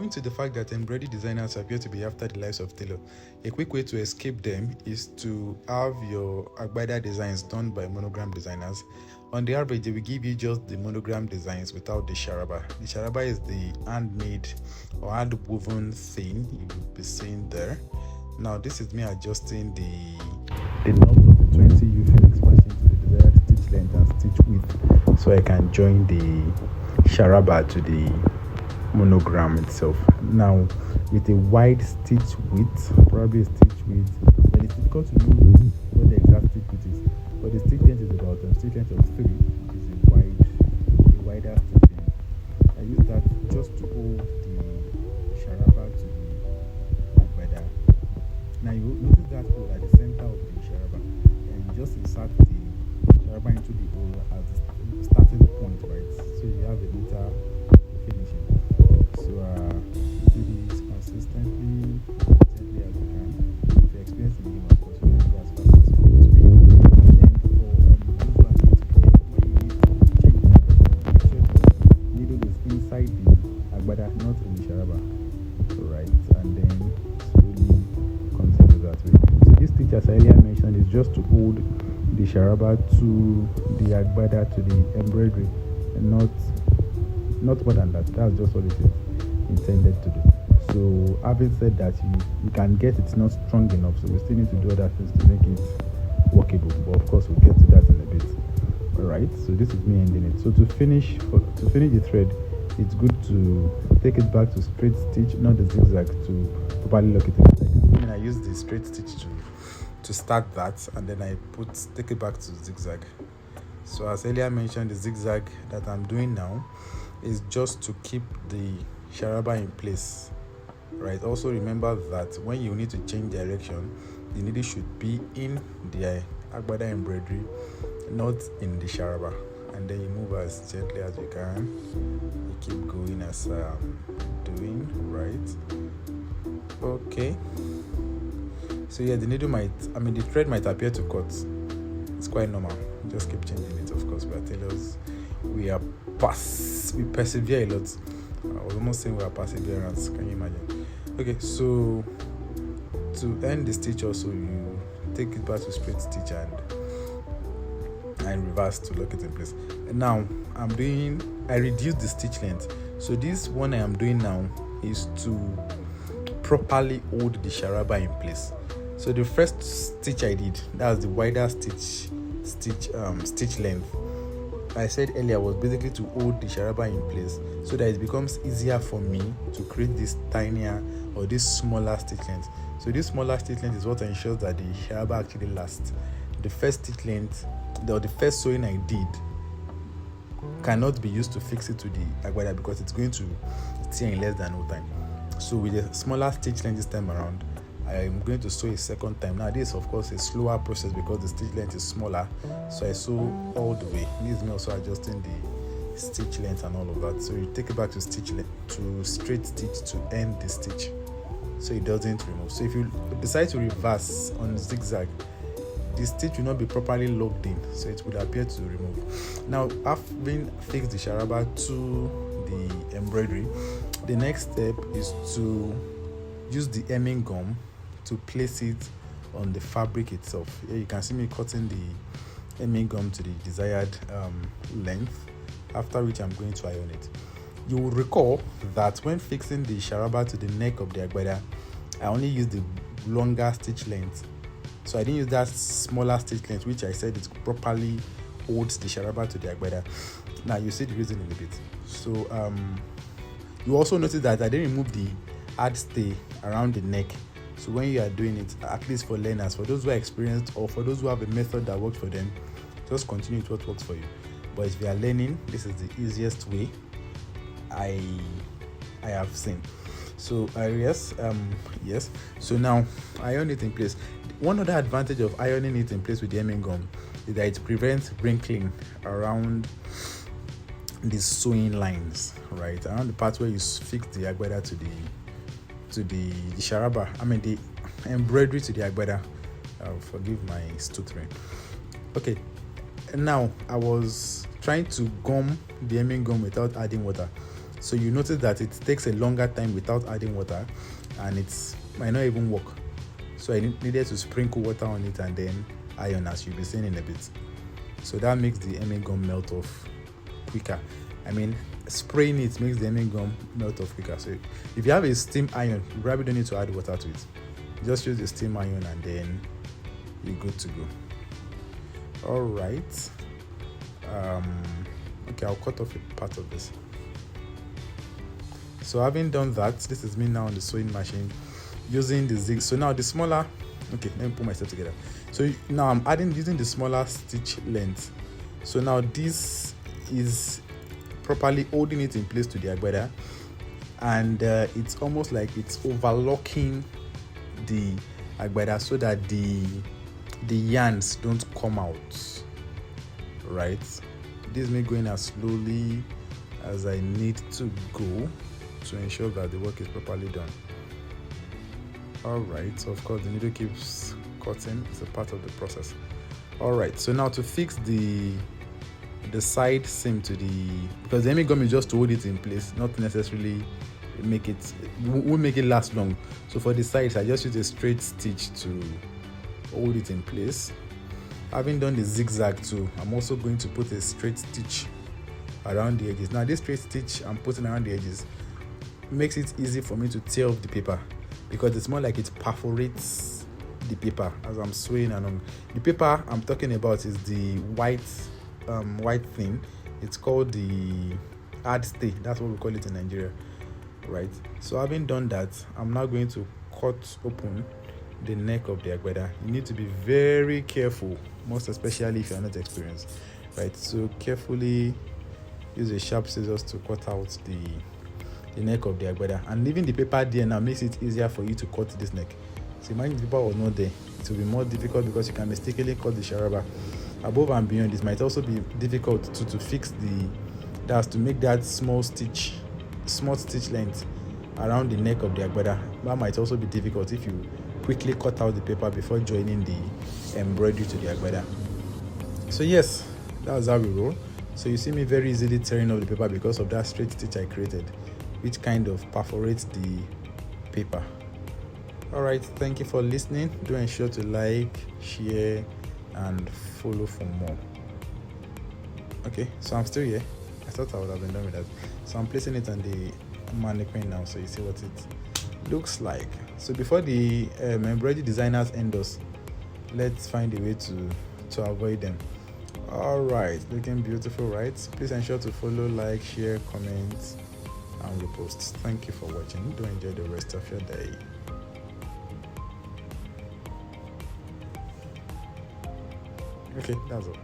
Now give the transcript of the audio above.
Owing to the fact that embroidery designers appear to be after the lives of tailor, a quick way to escape them is to have your agbada designs done by monogram designers. On the average, they will give you just the monogram designs without the sharaba. The sharaba is the handmade or hand woven thing you will be seeing there. Now, this is me adjusting the knobs of the 20U Phoenix machine to the desired stitch length and stitch width, so I can join the sharaba to the monogram itself. Now, with a wide stitch width, probably a stitch width, but it's difficult to know what the exact stitch width is. But the stitch length is about a stitch length of 3, which is a wider stitch length. I use that just to hold the sharaba to the agbada. Now you notice that hole at the center of the sharaba, and just insert the sharaba into the hole as the starting point, right? So you have a meter finishing. So do this consistently, gently as you can. If you're experiencing him, of course, you can go as fast as you want to be. And then for those who are going to begin, when you need to change the agbada, make sure the needle is inside the agbada, not in the sharaba. Right, and then slowly continue that way. So this stitch, as I earlier mentioned, is just to hold the sharaba to the agbada, to the embroidery, and not more than that. That's just what it is intended to do. So having said that, you can get it's not strong enough, so we still need to do other things to make it workable, but of course we'll get to that in a bit. All right, so this is me ending it. So to finish the thread, it's good to take it back to straight stitch, not the zigzag, to properly lock it in. I use the straight stitch to start that, and then I take it back to zigzag. So as earlier mentioned, the zigzag that I'm doing now is just to keep the sharaba in place, right? Also remember that when you need to change direction, the needle should be in the agbada embroidery, not in the sharaba. And then you move as gently as you can. You keep going as I'm doing, right? Okay. So yeah, the thread might appear to cut. It's quite normal. Just keep changing it, of course. We are tailors. We persevere a lot. I was almost saying we are perseverance. Can you imagine? Okay, so to end the stitch also, you take it back to straight stitch and reverse to lock it in place. And now I reduced the stitch length. So this one I am doing now is to properly hold the sharaba in place. So the first stitch I did, that's the wider stitch length, I said earlier, was basically to hold the sharaba in place so that it becomes easier for me to create this tinier or this smaller stitch length. So this smaller stitch length is what ensures that the sharaba actually lasts. The first stitch length, the first sewing I did, cannot be used to fix it to the agbada because it's going to tear in less than no time. So with a smaller stitch length this time around, I am going to sew a second time. Now this is of course a slower process because the stitch length is smaller, so I sew all the way. This is me also adjusting the stitch length and all of that. So you take it back to straight stitch to end the stitch, so it doesn't remove. So if you decide to reverse on zigzag, the stitch will not be properly locked in, so it will appear to remove. Now, having fixed the sharaba to the embroidery, the next step is to use the hemming gum to place it on the fabric itself. Here you can see me cutting the hemming gum to the desired length, after which I'm going to iron it. You will recall that when fixing the sharaba to the neck of the agbada, I only used the longer stitch length. So I didn't use that smaller stitch length, which I said it properly holds the sharaba to the agbada. Now you see the reason in a bit. So you also notice that I didn't remove the hard stay around the neck. So when you are doing it, at least for learners, for those who are experienced or for those who have a method that works for them, just continue with what works for you. But if you are learning, this is the easiest way I have seen. So yes. So now iron it in place. One other advantage of ironing it in place with the hemming gum is that it prevents wrinkling around the sewing lines, right? Around the part where you fix the agbada to the sharaba. The embroidery to the agbada. Forgive my stuttering. Okay. Now I was trying to gum the hemming gum without adding water. So you notice that it takes a longer time without adding water, and it might not even work. So I needed to sprinkle water on it and then iron, as you'll be seeing in a bit. So that makes the hemming gum melt off quicker. I mean, spraying it makes the hemming gum melt off quicker. So if you have a steam iron, you probably don't need to add water to it. You just use the steam iron and then you're good to go. All right. Okay, I'll cut off a part of this. So having done that, this is me now on the sewing machine using the zig. So now the smaller, okay, let me put myself together. So now I'm using the smaller stitch length. So now this is properly holding it in place to the agbada, and it's almost like it's overlocking the agbada so that the yarns don't come out, right? This is me going as slowly as I need to go to ensure that the work is properly done. All right, so of course the needle keeps cutting. It's a part of the process. All right, so now to fix the side seam to because the hemming gum is just to hold it in place, not necessarily won't make it last long. So for the sides, I just use a straight stitch to hold it in place. Having done the zigzag too, I'm also going to put a straight stitch around the edges. Now this straight stitch I'm putting around the edges makes it easy for me to tear off the paper, because it's more like it perforates the paper as I'm sewing along. The paper I'm talking about is the white thing. It's called the hard stay. That's what we call it in Nigeria, right? So having done that, I'm now going to cut open the neck of the agbada. You need to be very careful, most especially if you're not experienced, right? So carefully use a sharp scissors to cut out the neck of the agbada, and leaving the paper there now makes it easier for you to cut this neck. So imagine if the paper was not there, it will be more difficult because you can mistakenly cut the sharaba. Above and beyond, this might also be difficult to fix that's to make that small stitch length around the neck of the agbada. That might also be difficult if you quickly cut out the paper before joining the embroidery to the agbada. So yes, that's how we roll. So you see me very easily tearing off the paper because of that straight stitch I created, which kind of perforates the paper. All right, thank you for listening. Do ensure to like, share, and follow for more. Okay, so I'm still here. I thought I would have been done with that. So I'm placing it on the mannequin now, so you see what it looks like. So before the embroidery designers end us, let's find a way to avoid them. All right, looking beautiful, right? Please ensure to follow, like, share, comment, and repost. Thank you for watching. Do enjoy the rest of your day. Okay, that's all.